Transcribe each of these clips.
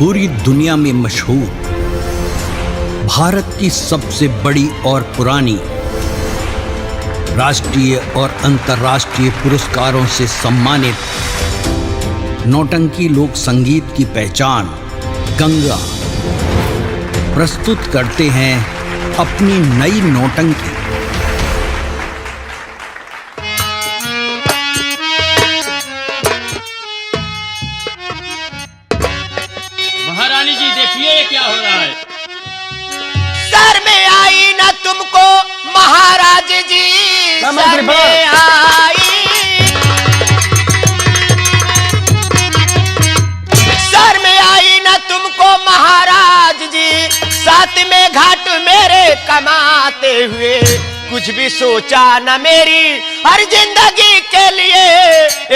पूरी दुनिया में मशहूर, भारत की सबसे बड़ी और पुरानी, राष्ट्रीय और अंतर्राष्ट्रीय पुरस्कारों से सम्मानित नौटंकी लोक संगीत की पहचान गंगा प्रस्तुत करते हैं अपनी नई नौटंकी। महारानी जी देखिए ये क्या हो रहा है। सर में आई ना तुमको महाराज जी, सर में आई, सर में आई ना तुमको महाराज जी, साथ में घाट मेरे कमाते हुए, कुछ भी सोचा न मेरी हर जिंदगी के लिए,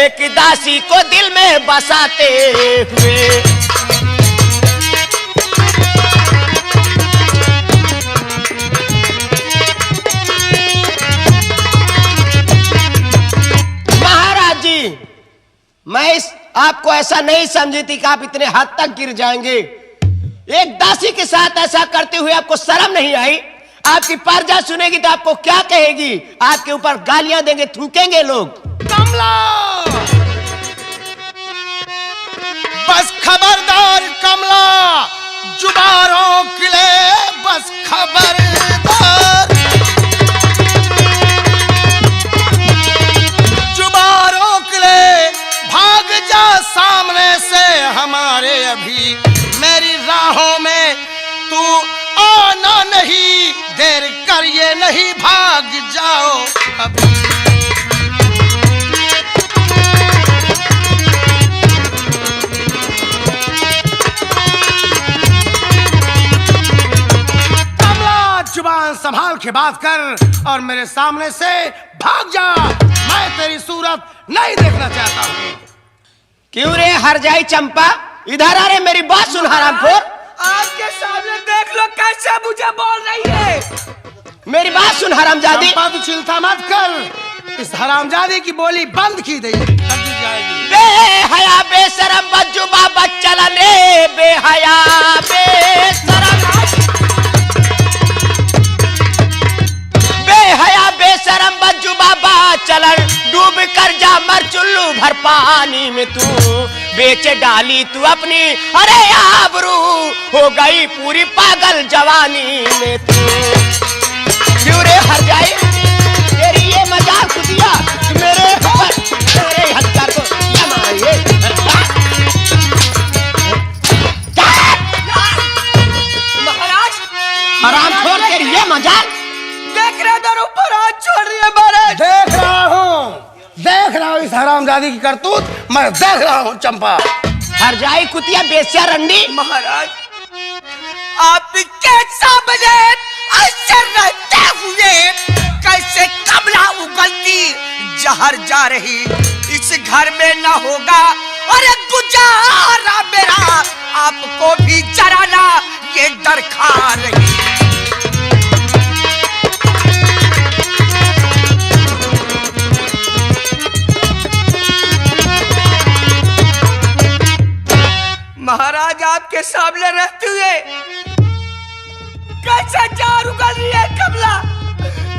एक दासी को दिल में बसाते हुए। मैं आपको ऐसा नहीं समझी थी कि आप इतने हद तक गिर जाएंगे। एक दासी के साथ ऐसा करते हुए आपको शर्म नहीं आई? आपकी परजा सुनेगी तो आपको क्या कहेगी? आपके ऊपर गालियां देंगे, थूकेंगे लोग। कमला, बस खबरदार कमला, जुबारों किले बस खबरदार, जुबारों किले भाग जा सामने से हमारे, अभी मेरी राहों में तू आना नहीं, देर कर ये नहीं भाग जाओ अभी। कमला, जुबान संभाल के बात कर और मेरे सामने से भाग जा। मैं तेरी सूरत नहीं देखना चाहता हूँ। क्यों रे हर जाई चंपा, इधर आ रे, मेरी बात सुन हरामखोर। आपके सामने देख लो कैसे मुझे बोल रही है। मेरी बात सुन हरामजादी। चंपा तू चिंता मत कर, इस हरामजादी की बोली बंद की जाएगी। बेहया बेशरम बजुबा बच्चलन रे, बेहया बेशरम, बेहया बेशरम बजुबा चलन, डूब कर जा मर चुल्लू भर पानी में, तू बेच डाली तू अपनी अरे आबरू, हो गई पूरी पागल जवानी में तू। क्यों रे हर जाए तेरी ये मजाक खुदिया, मेरे हथियार को क्या मारेंगे? महाराज, हरामखोर तेरी ये मजाक। देख रहे इधर ऊपर हाथ छोड़ रही है महाराज। देख रहा हूँ इस हरामजादी की करतूत, मैं देख रहा हूँ चंपा। हर जाए कुतिया बेस्या रंडी। महाराज, आपके सामने ऐसे रहते हुए कैसे कमला उगलती जहर जा रही, इस घर में न होगा अरे गुजारा मेरा, आपको भी जराना ये डर खा रही। महाराज, आपके सामने रहते हुए कैसे जार उगल रही है कमला,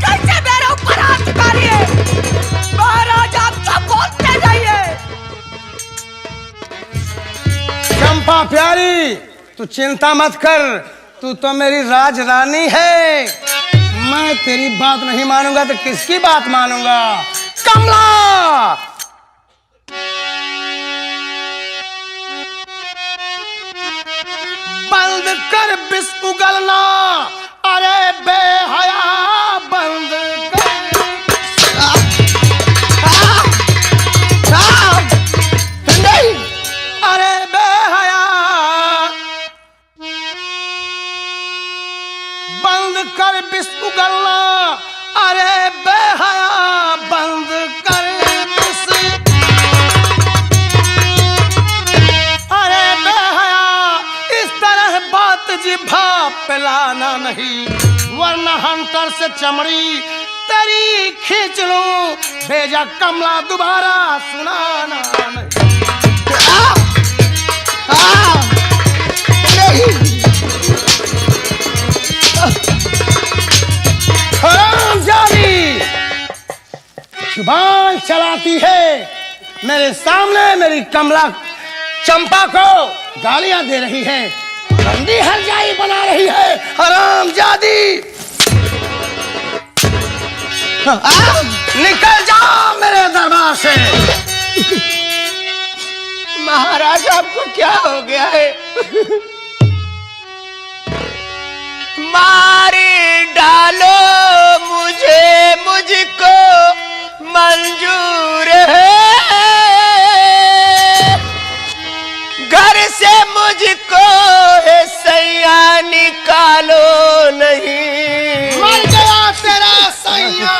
कैसे मेरे ऊपर हाथ उठा रही है। महाराज, आप सब बोलते जाइए। चंपा प्यारी, तू चिंता मत कर, तू तो मेरी राज रानी है। मैं तेरी बात नहीं मानूंगा तो किसकी बात मानूंगा? कमला, बंद कर बिस उगलना, अरे बेहया बंद कर। अरे बेहया बंद कर बिस उगलना, अरे बेहया बंद कर बिस, अरे बेहया इस तरह बात जिभा पिलाना नहीं, वरना हंटर से चमड़ी तेरी खींच लूं, भेजा कमला दोबारा सुनाना नहीं। चलाती है, मेरे सामने मेरी कमला चंपा को गालियां दे रही है, गंदी हरजाई बना रही है, हरामजादी। निकल जाओ मेरे दरबार से। महाराज आपको क्या हो गया है? मारी डालो मुझे, मुझको मंजूर है, घर से मुझको है सैया निकालो नहीं। मर गया तेरा सैया।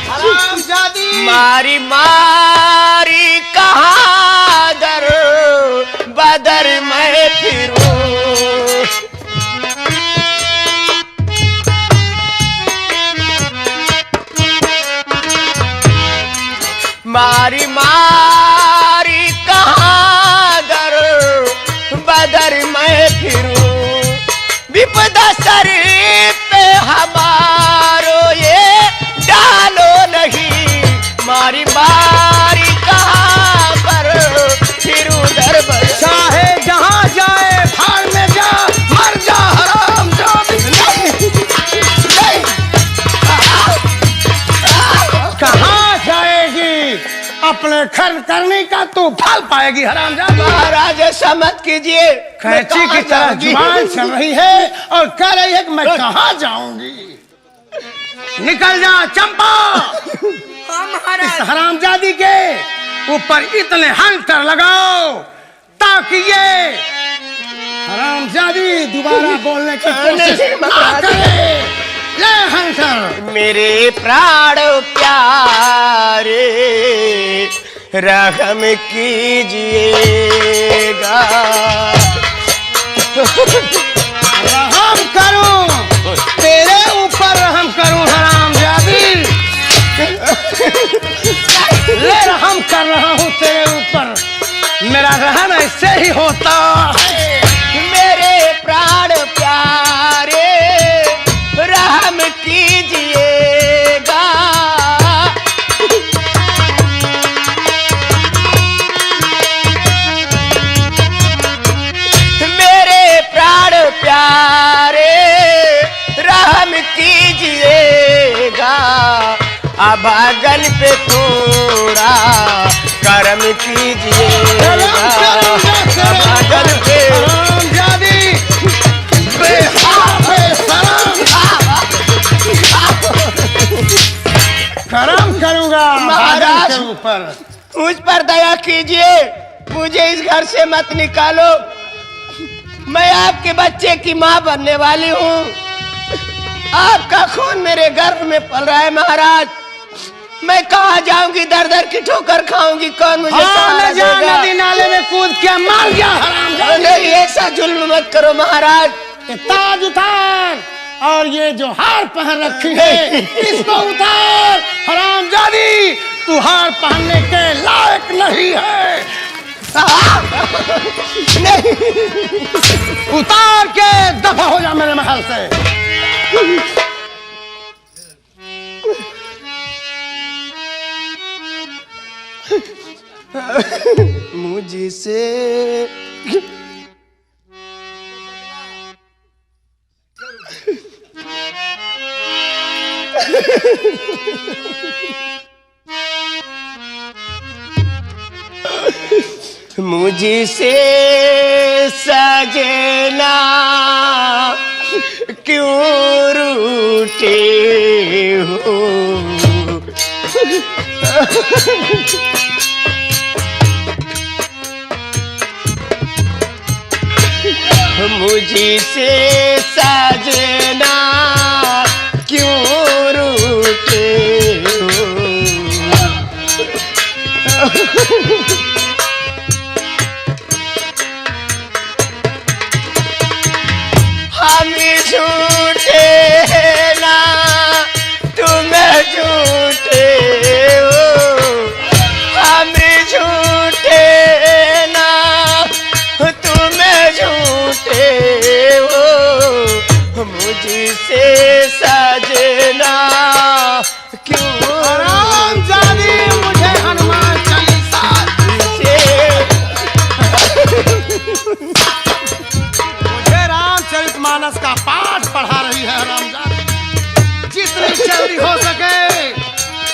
हरामजादी। मारी मारी कहाँ दर बदर मैं फिरूं, मारी मारी कहाँ दर बदर मैं फिरूं, विपदा सर पे हमारो ये डालो नहीं, मारी मारी कहाँ पर फिरूं दर बदर। चाहे जहां जाए भाड़ में जा, मर जा हरामजादी। कहाँ जाएगी? अपने खर्च करने का तू फल पाएगी हरामजादी। महाराज ऐसा मत कीजिए, कैंची की तरह जुबान चल रही है और कह रही है कि मैं कहाँ जाऊंगी। निकल जा चंपा। हाँ महाराज। इस हरामजादी के ऊपर इतने हंटर लगाओ ताकि ये हरामजादी दोबारा बोलने की कोशिश ना करे। ले हंटर। मेरे प्राण प्यारे रहम कीजिएगा, रहम करूं तेरे ऊपर, रहम करूं हरामजादी। ले रहम कर रहा हूं तेरे ऊपर, मेरा रहम ऐसे ही होता है। मेरे प्राण प्यारे रहम कीजिएगा, मेरे प्राण प्यारे रहम कीजिएगा, अभागन पे थोड़ा करम कीजिएगा, अभागन पे करम करूंगा महाराज के ऊपर। मुझ पर दया कीजिए, मुझे इस घर से मत निकालो, मैं आपके बच्चे की माँ बनने वाली हूँ, आपका खून मेरे गर्भ में पल रहा है महाराज, मैं कहाँ जाऊंगी, दर दर की ठोकर खाऊंगी, कौन मुझे सहारा देगा? नदी नाले में कूद के मार गया हरामजादी। नहीं ऐसा जुल्म मत करो महाराज। ये ताज उतार और ये जो हार पहन रखी है इसको उतार। हरामजादी तू हार पहनने के लायक नहीं है। नहीं उतार के दफा हो जा मेरे महल से। मुझसे मुझसे सजना क्यों रूठे हो, मुझसे सजना क्यों रूठे हो, हम झूठे ना तुम झूठे हो, हम झूठे ना तुम झूठे हो, मुझसे मानस का पाठ पढ़ा रही है हरामजादी। जितनी जल्दी हो सके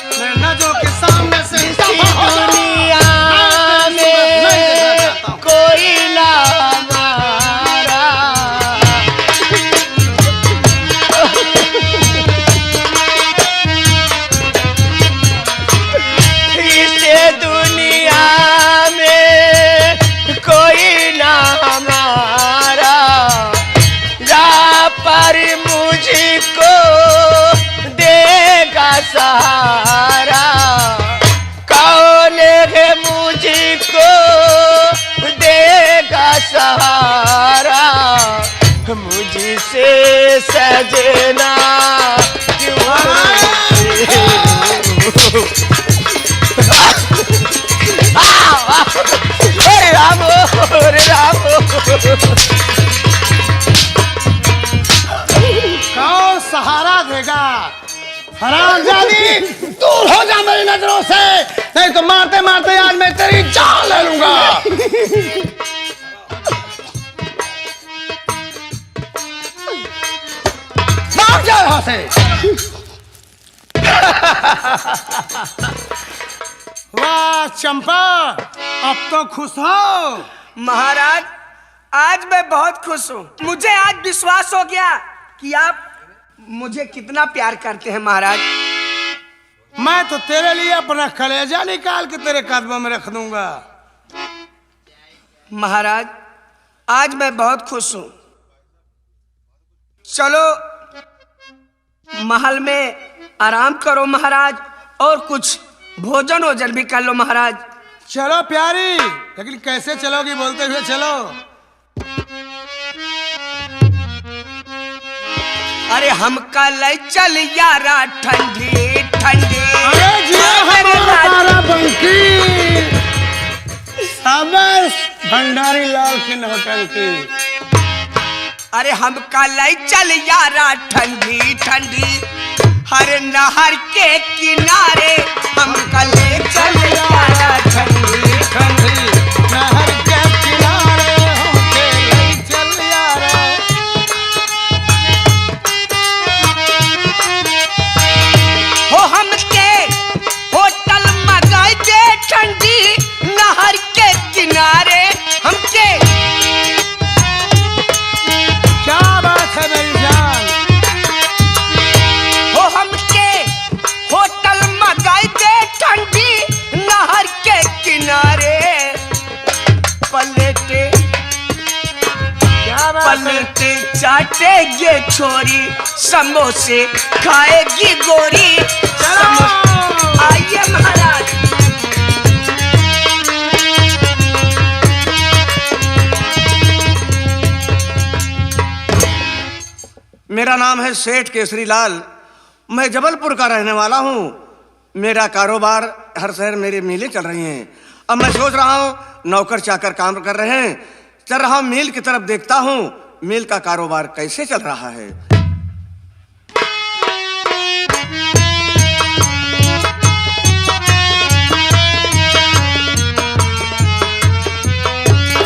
मेरे नजरों के सामने से इस दुनिया में कोई ना हमारा, इस दुनिया में कोई ना हमारा, या पर मुझको देगा सहारा, कौन है मुझको देगा सहारा, मुझसे सजना क्यों अरे राम अरे राम। कौन सहारा देगा? हरामजादी दूर हो जा मेरी नजरों से, नहीं तो मारते मारते आज मैं तेरी जान ले लूंगा। भाग जा यहां से। वाह चंपा, अब तो खुश हो। महाराज आज मैं बहुत खुश हूँ। मुझे आज विश्वास हो गया कि आप मुझे कितना प्यार करते हैं महाराज। मैं तो तेरे लिए अपना कलेजा निकाल के तेरे कदमों में रख दूंगा। महाराज आज मैं बहुत खुश हूँ। चलो महल में आराम करो महाराज, और कुछ भोजन वोजन भी कर लो महाराज। चलो प्यारी, लेकिन कैसे चलोगी? बोलते हुए चलो। अरे हम कल चल यारा ठंडी ठंडी। अरे जिया हमारा बंकी, शाबाश भंडारी लाल की नौटंकी। अरे हम कल चल यारा ठंडी ठंडी, हर नहर के किनारे हम कल चल यारा ठंडी ठंडी, नहर के किनारे हम चल यारा। हो हमके होटल मगाई दे ठंडी, नहर के किनारे हमके। क्या बात है मेरी जान? हो हमके होटल मगाई दे ठंडी, नहर के किनारे। पलटे क्या बात है? पलटे चाटेगी छोरी, समोसे खाएगी गोरी। आइए महाराज। मेरा नाम है सेठ केसरी लाल, मैं जबलपुर का रहने वाला हूँ। मेरा कारोबार हर शहर मेरी मिलें चल रही हैं। अब मैं सोच रहा हूँ नौकर चाकर काम कर रहे हैं, चल रहा हूँ मिल की तरफ देखता हूँ मिल का कारोबार कैसे चल रहा है।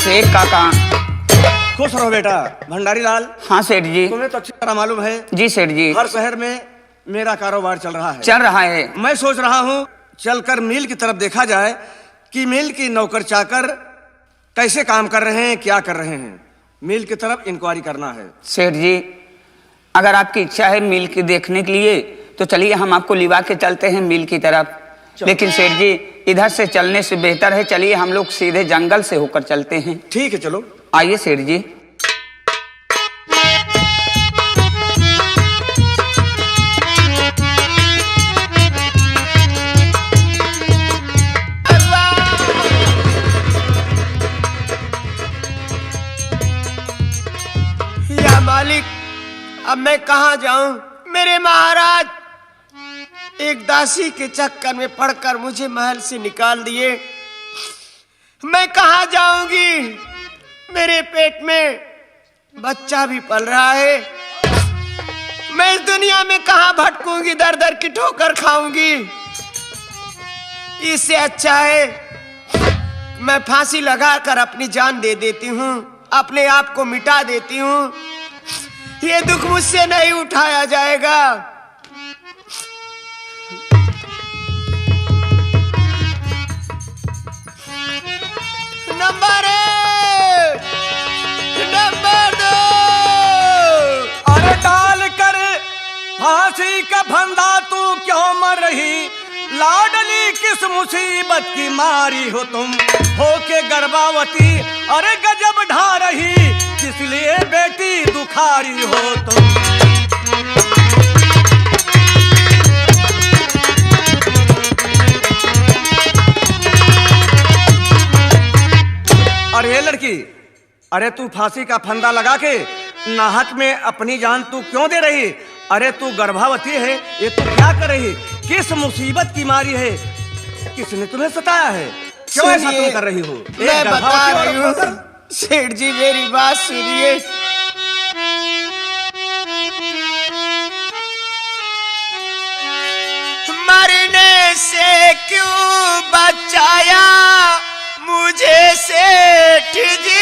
सेठ काका। खुश रहो बेटा। भंडारी लाल, हाँ सेठ जी। तुम्हें तो अच्छी तरह मालूम है जी सेठ जी, हर शहर में मेरा कारोबार चल रहा है। चल रहा है। मैं सोच रहा हूँ चलकर मिल की तरफ देखा जाए कि मिल की नौकर चाकर कैसे काम कर रहे हैं, क्या कर रहे हैं। मिल की तरफ इंक्वायरी करना है। सेठ जी अगर आपकी इच्छा है मिल की देखने के लिए तो चलिए हम आपको लिवा के चलते हैं मिल की तरफ। लेकिन सेठ जी इधर से चलने से बेहतर है चलिए हम लोग सीधे जंगल से होकर चलते हैं। ठीक है चलो। आइए सेठ जी। या मालिक, अब मैं कहाँ जाऊं? मेरे महाराज एक दासी के चक्कर में पड़कर मुझे महल से निकाल दिए। मैं कहाँ जाऊंगी? मेरे पेट में बच्चा भी पल रहा है। मैं इस दुनिया में कहाँ भटकूंगी, दर दर की ठोकर खाऊंगी। इससे अच्छा है मैं फांसी लगाकर अपनी जान दे देती हूँ, अपने आप को मिटा देती हूँ। ये दुख मुझसे नहीं उठाया जाएगा। नंबर 2 अरे डाल कर फांसी का फंदा तू क्यों मर रही, लाडली किस मुसीबत की मारी हो तुम, होके गर्भावती अरे गजब ढा रही, किस लिए बेटी दुखारी हो तुम। अरे लड़की, अरे तू फांसी का फंदा लगा के नाहक में अपनी जान तू क्यों दे रही? अरे तू गर्भवती है, ये तू क्या कर रही? किस मुसीबत की मारी है? किसने तुम्हें सताया है? क्यों ऐसा तुम कर रही हो? मैं बता रही हूँ सेठ जी, मेरी बात सुनिए। मरने से क्यों बचाया मुझे सेठ जी,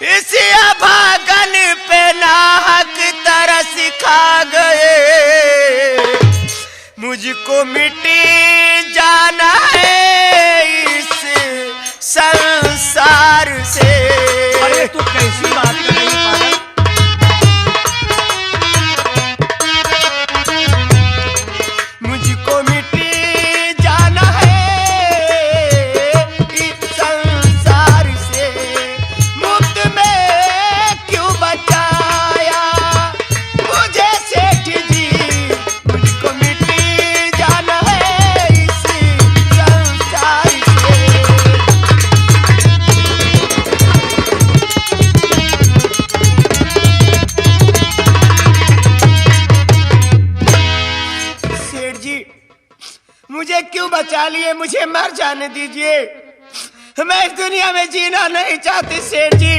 इस अभागन पे नाहक तरस खा गए, मुझको मिटी जाना है इस संसार से। अरे तू कैसी बात कर रही है पागल? मुझको मिटी जाना है इस संसार से, मुफ्त में क्यों बचाया मुझे सेठ जी, मुझको मिटी जाना है इस संसार से। सेठ जी, मुझे क्यों बचा लिए? मुझे मर जाने दीजिए। मैं इस दुनिया में जीना नहीं चाहती सेठ जी,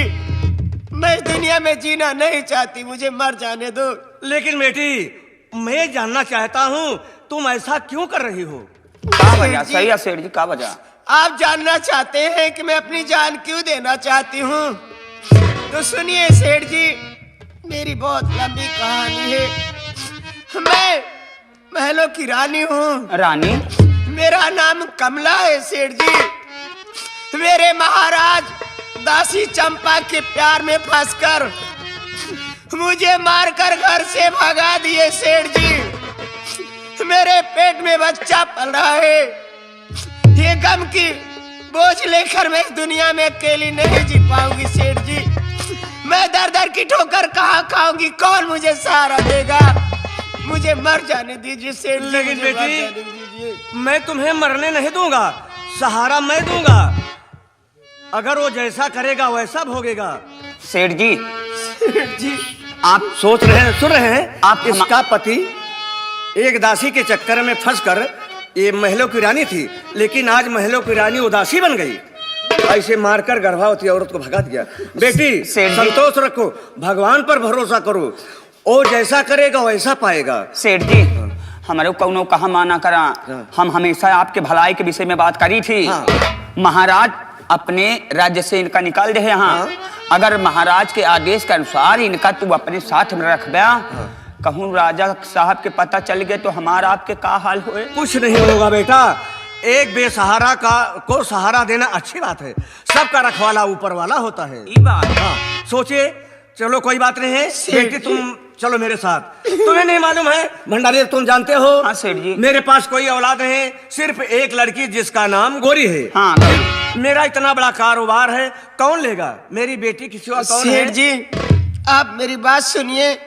मैं इस दुनिया में जीना नहीं चाहती, मुझे मर जाने दो। लेकिन बेटी, मैं जानना चाहता हूँ तुम ऐसा क्यों कर रही हो? का वजह? सही है सेठ जी, का वजह? आप जानना चाहते हैं कि मैं अपनी जान क्यों देना चाहती हूँ? तो सुनिए सेठ जी, मेरी बहुत लंबी कहानी है। मैं महलों की रानी हूँ। रानी? मेरा नाम कमला है सेठ जी। मेरे महाराज दासी चंपा के प्यार में फंसकर मुझे मारकर घर से भगा दिए सेठ जी। मेरे पेट में बच्चा पल रहा है। ये गम की बोझ लेकर मैं इस दुनिया में अकेली नहीं जी पाऊंगी सेठ जी। मैं दर दर की ठोकर कहाँ खाऊंगी? कौन मुझे सहारा देगा? मुझे मर जाने दीजिए सेठ जी। लेकिन मुझे मर बेटी, जाने दीजिए। मैं तुम्हें मरने नहीं दूंगा, सहारा मैं दूंगा। अगर वो जैसा करेगा वैसा भोगेगा। सेठ जी, जी आप सोच रहे हैं, सुन रहे हैं, आप इसका पति एक दासी के चक्कर में फंसकर ये महलों की रानी थी, लेकिन आज महलों की रानी उदासी बन गई। ऐसे मारकर गर्भवती औरत को भगा दिया। बेटी, संतोष रखो, भगवान पर भरोसा करो, और जैसा करेगा वैसा पाएगा। सेठ जी, हमारे कौनो कहा माना करा, हम हमेशा आपके भलाई के विषय में बात करी थी। महाराज अपने राज्य से इनका निकाल दे यहाँ। अगर महाराज के आदेश के अनुसार इनका तू अपने साथ में रख दिया, कहूँ राजा साहब के पता चल गए तो हमारा आपके का हाल होए? कुछ नहीं होगा बेटा, एक बेसहारा को सहारा देना अच्छी बात है। सबका रखवाला ऊपर वाला होता है। ये बात। हाँ, सोचिए, चलो कोई बात नहीं है। बेटी तुम चलो मेरे साथ। तुम्हें नहीं मालूम है भंडारी, तुम जानते हो? हाँ सेठ जी। मेरे पास कोई औलाद नहीं, सिर्फ एक लड़की जिसका नाम गोरी है। हाँ, मेरा इतना बड़ा कारोबार है, कौन लेगा? मेरी बेटी की सिवा कौन है? सेठ जी, आप मेरी बात सुनिए।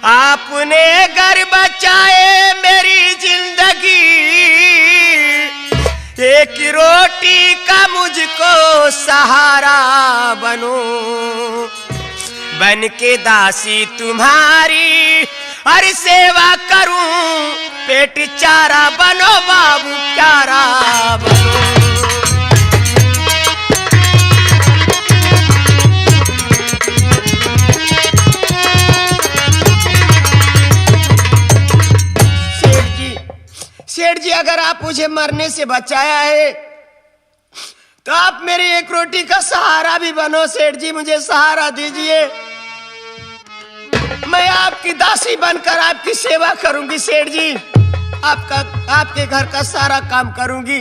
आपने घर बचाए मेरी जिंदगी, एक रोटी का मुझको सहारा बनो, बन के दासी तुम्हारी हर सेवा करूं, पेट चारा बनो बाबू प्यारा बनो। सेठ जी अगर आप मुझे मरने से बचाया है तो आप मेरी एक रोटी का सहारा भी बनो सेठ जी, मुझे सहारा दीजिए। मैं आपकी दासी बनकर आपकी सेवा करूंगी सेठ जी, आपके घर का सारा काम करूंगी,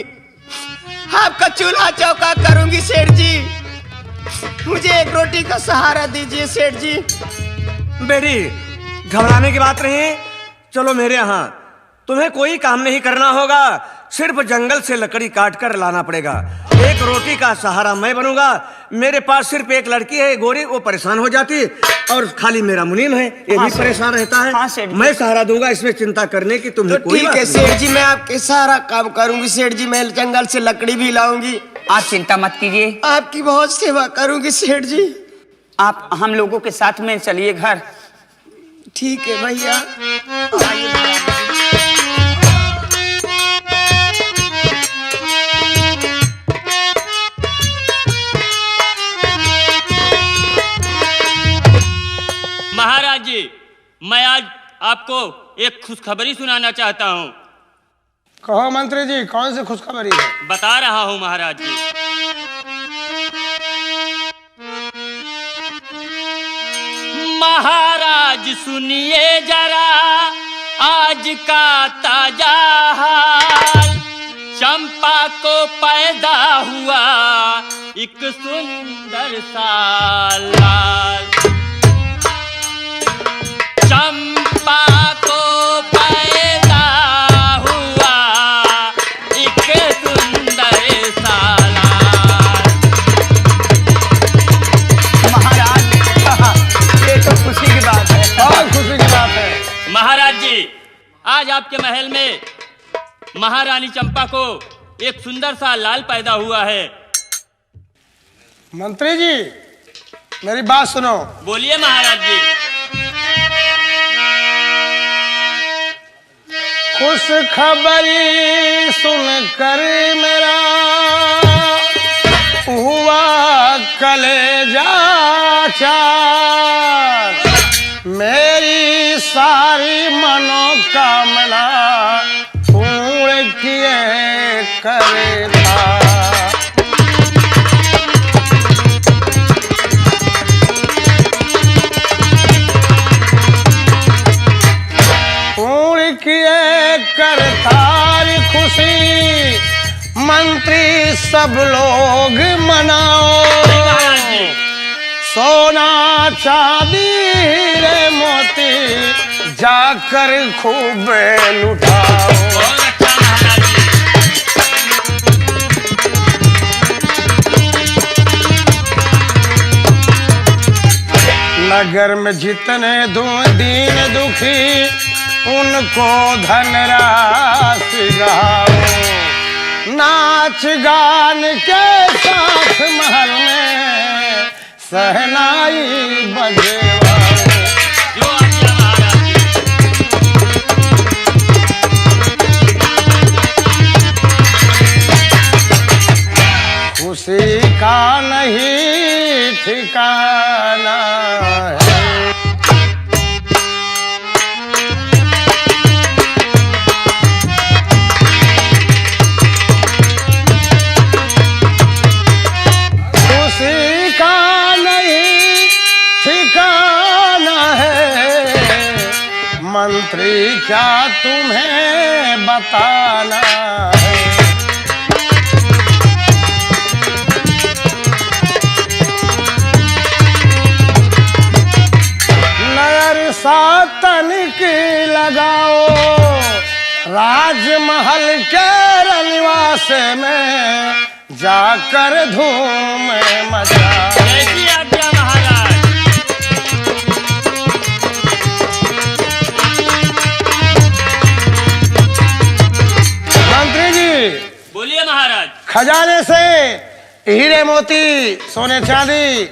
आपका चूल्हा चौका करूंगी सेठ जी, मुझे एक रोटी का सहारा दीजिए सेठ जी। बेटी घबराने की बात नहीं, चलो मेरे यहाँ। तुम्हें कोई काम नहीं करना होगा, सिर्फ जंगल से लकड़ी काट कर लाना पड़ेगा। एक रोटी का सहारा मैं बनूंगा। मेरे पास सिर्फ एक लड़की है गोरी, वो परेशान हो जाती, और खाली मेरा मुनीम है, ये भी परेशान रहता है। हाँ सेठ जी। मैं सहारा दूंगा, इसमें चिंता करने की तुम्हें तो कोई ठीक बात है नहीं। सेठ जी, मैं आपके सारा काम करूंगी सेठ जी, मैं जंगल से लकड़ी भी लाऊंगी, आप चिंता मत कीजिए, आपकी बहुत सेवा करूंगी सेठ जी। आप हम लोगों के साथ में चलिए घर। ठीक है भैया। महाराज जी, मैं आज आपको एक खुशखबरी सुनाना चाहता हूँ। कहो मंत्री जी, कौन सी खुशखबरी है? बता रहा हूँ महाराज जी। महाराज सुनिए जरा आज का ताजा हाल, चंपा को पैदा हुआ एक सुंदर सा लाल। चंपा को पैदा हुआ एक सुंदर सा लाल। महाराज ये तो खुशी की बात है। बहुत खुशी की बात है। महाराज जी, आज आपके महल में महारानी चंपा को एक सुंदर सा लाल पैदा हुआ है। मंत्री जी मेरी बात सुनो। बोलिए महाराज जी। खुश खबरी सुनकर मेरा हुआ कलेजा चार, मेरी सारी मनोकामना पूर्ण किए करेगा। पूर्ण किए करतार खुशी, मंत्री सब लोग मनाओ। सोना चांदी हीरे मोती जाकर खूब लुटाओ। बहुत अच्छा महाराज जी। नगर में जितने दीन दुखी उनको धनराशि गाओ। नाच गान के साथ महल में सहनाई बजेवाओ। जो आज्ञा महाराज जी। खुशी का नहीं ठिकाना है। खुशी का नहीं ठिकाना है, मंत्री क्या तुम्हें बताना है। नयर सा तनिक लगाओ राजमहल के रनिवास में जाकर धूम मचाओ। कैसी आज्ञा महाराज। मंत्री जी बोलिए महाराज। खजाने से हीरे मोती सोने चांदी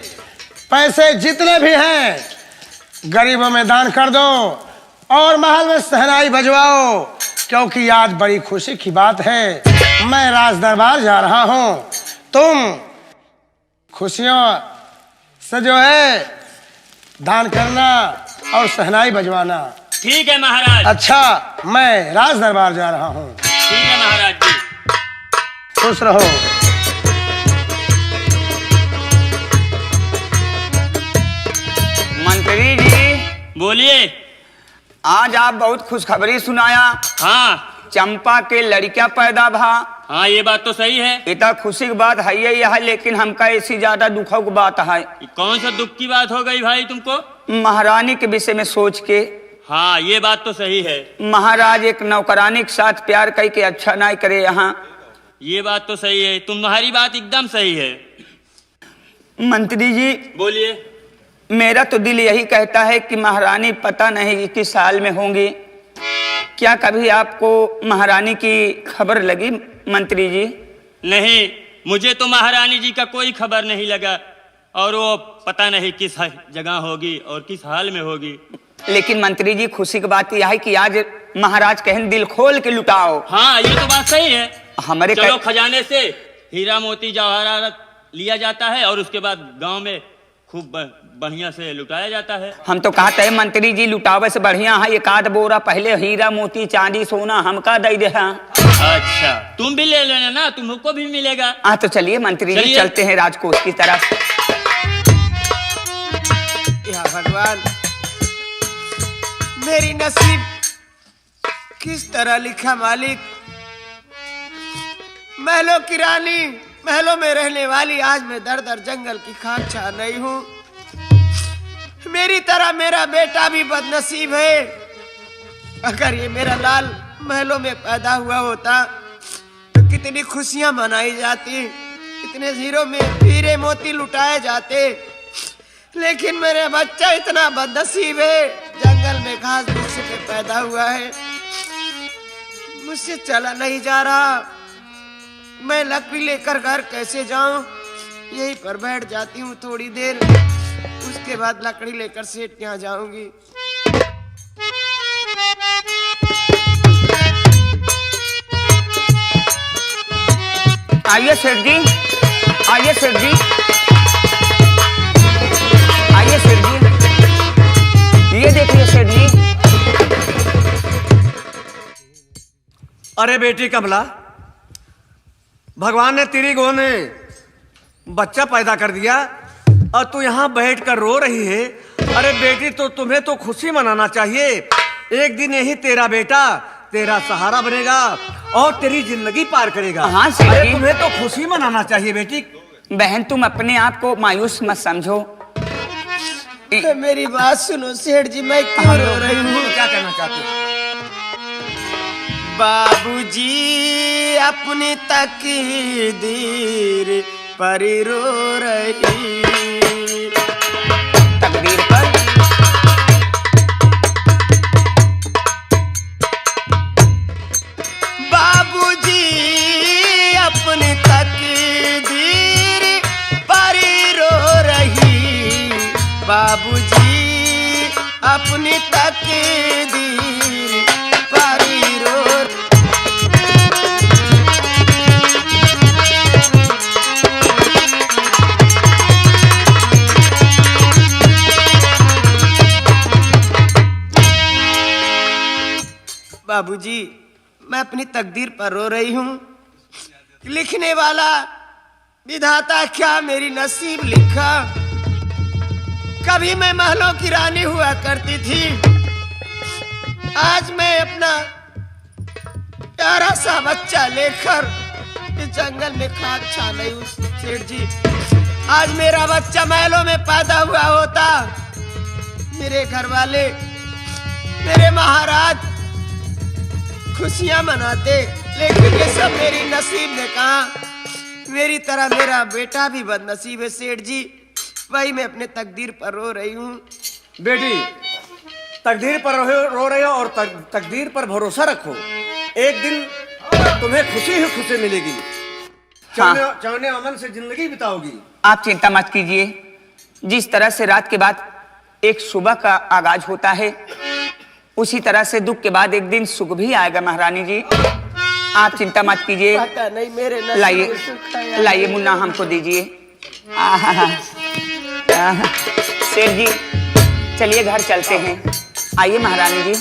पैसे जितने भी हैं गरीबों में दान कर दो और महल में सहनाई बजवाओ, क्योंकि आज बड़ी खुशी की बात है। मैं राज दरबार जा रहा हूं, तुम खुशियों से जो है दान करना और सहनाई बजवाना। ठीक है महाराज। अच्छा मैं राज दरबार जा रहा हूं। ठीक है महाराज जी। खुश रहो। मंत्री जी, बोलिए। आज आप बहुत खुशखबरी सुनाया। हाँ चंपा के लड़का पैदा भा। हाँ, ये बात तो सही है। इतना खुशी की बात है ये है, लेकिन हमका ऐसी ज्यादा दुखों की बात है। कौन सा दुख की बात हो गई भाई तुमको? महारानी के विषय में सोच के। हाँ, ये बात तो सही है। महाराज एक नौकरानी के साथ प्यार कई के अच्छा नहीं करे यहाँ। ये बात तो सही है, तुम्हारी बात एकदम सही है। मंत्री जी, बोलिए। मेरा तो दिल यही कहता है कि महारानी पता नहीं किस हाल में होंगी। क्या कभी आपको महारानी की खबर लगी मंत्री जी? नहीं, मुझे तो महारानी जी का कोई खबर नहीं लगा, और वो पता नहीं किस जगह होगी और किस हाल में होगी। लेकिन मंत्री जी, खुशी की बात यह है कि आज महाराज कहन दिल खोल के लुटाओ। हाँ, ये तो बात सही है। हमारे चलो, खजाने से हीरा मोती जवाहरात लिया जाता है और उसके बाद गांव में खूब बढ़िया से लुटाया जाता है। हम तो कहते हैं मंत्री जी, लुटावे से बढ़िया है एक आध बोरा पहले हीरा मोती चांदी सोना हमका दे दे। अच्छा, तुम भी ले लेना ना, तुमको भी मिलेगा। तो चलिए मंत्री जी, चलते हैं राजकोष की तरफ। या भगवान, मेरी नसीब किस तरह लिखा मालिक। महलों की रानी, महलों में रहने वाली, आज मैं दर दर जंगल की खाक छा रही हूँ। मेरी तरह मेरा बेटा भी बदनसीब है। अगर ये मेरा लाल महलों में पैदा हुआ होता तो कितनी खुशियां मनाई जाती, कितने हीरों में हीरे मोती लुटाए जाते। लेकिन मेरा बच्चा इतना बदनसीब है, जंगल में घास फूस पे पैदा हुआ है। मुझसे चला नहीं जा रहा। मैं लकड़ी लेकर घर कैसे जाऊं? यहीं पर बैठ जाती हूँ थोड़ी देर, उसके बाद लकड़ी लेकर सेठ के यहाँ जाऊंगी। आइए सेठ जी, आइए सेठ जी, आइए सेठ जी, ये देखिए सेठ जी। अरे बेटी कमला, भगवान ने तेरी गोद में बच्चा पैदा कर दिया और तू यहाँ बैठ कर रो रही है। अरे बेटी, तो तुम्हें तो खुशी मनाना चाहिए। एक दिन यही तेरा बेटा तेरा सहारा बनेगा और तेरी जिंदगी पार करेगा। हाँ सेठ अरे जी, तुम्हें तो खुशी मनाना चाहिए बेटी। बहन तुम अपने आप को मायूस मत समझो। तो मेरी बात सुनो सेठ जी, मैं क्यों रो रही हूँ? क्या कहना चाहते हो? बाबूजी अपनी तकदीर पर रो रही। तकदीर पर? बाबूजी अपनी तकदीर पर रो रही। बाबूजी अपनी तकदीर पर रो। बाबूजी, मैं अपनी तकदीर पर रो रही हूँ। लिखने वाला विधाता क्या मेरी नसीब लिखा। कभी मैं महलों की रानी हुआ करती थी, आज मैं अपना प्यारा सा बच्चा लेकर इस जंगल में खाक छा रही हूँ। सेठ जी, आज मेरा बच्चा महलों में पैदा हुआ होता, मेरे घर वाले, मेरे महाराज खुशियां मनाते। लेकिन ये सब मेरी नसीब ने कहा। मेरी तरह मेरा बेटा भी बदनसीब है सेठ जी, वही मैं अपने तकदीर पर रो रही हूँ। बेटी, तकदीर पर रो रहे हो और तकदीर पर भरोसा रखो। एक दिन तुम्हें खुशी ही खुशी मिलेगी। चाहने अमन से जिंदगी बिताओगी। आप चिंता मत कीजिए। जिस तरह से रात के बाद एक सुबह का आगाज होता है, उसी तरह से दुख के बाद एक दिन सुख भी आएगा महारानी जी। आप चिंता मत कीजिए। पता नहीं मेरे नसीब लाइए, में सुख है। लाइए मुन्ना, हमको दीजिए। सेठ जी, चलिए घर चलते हैं। आइए महारानी जी।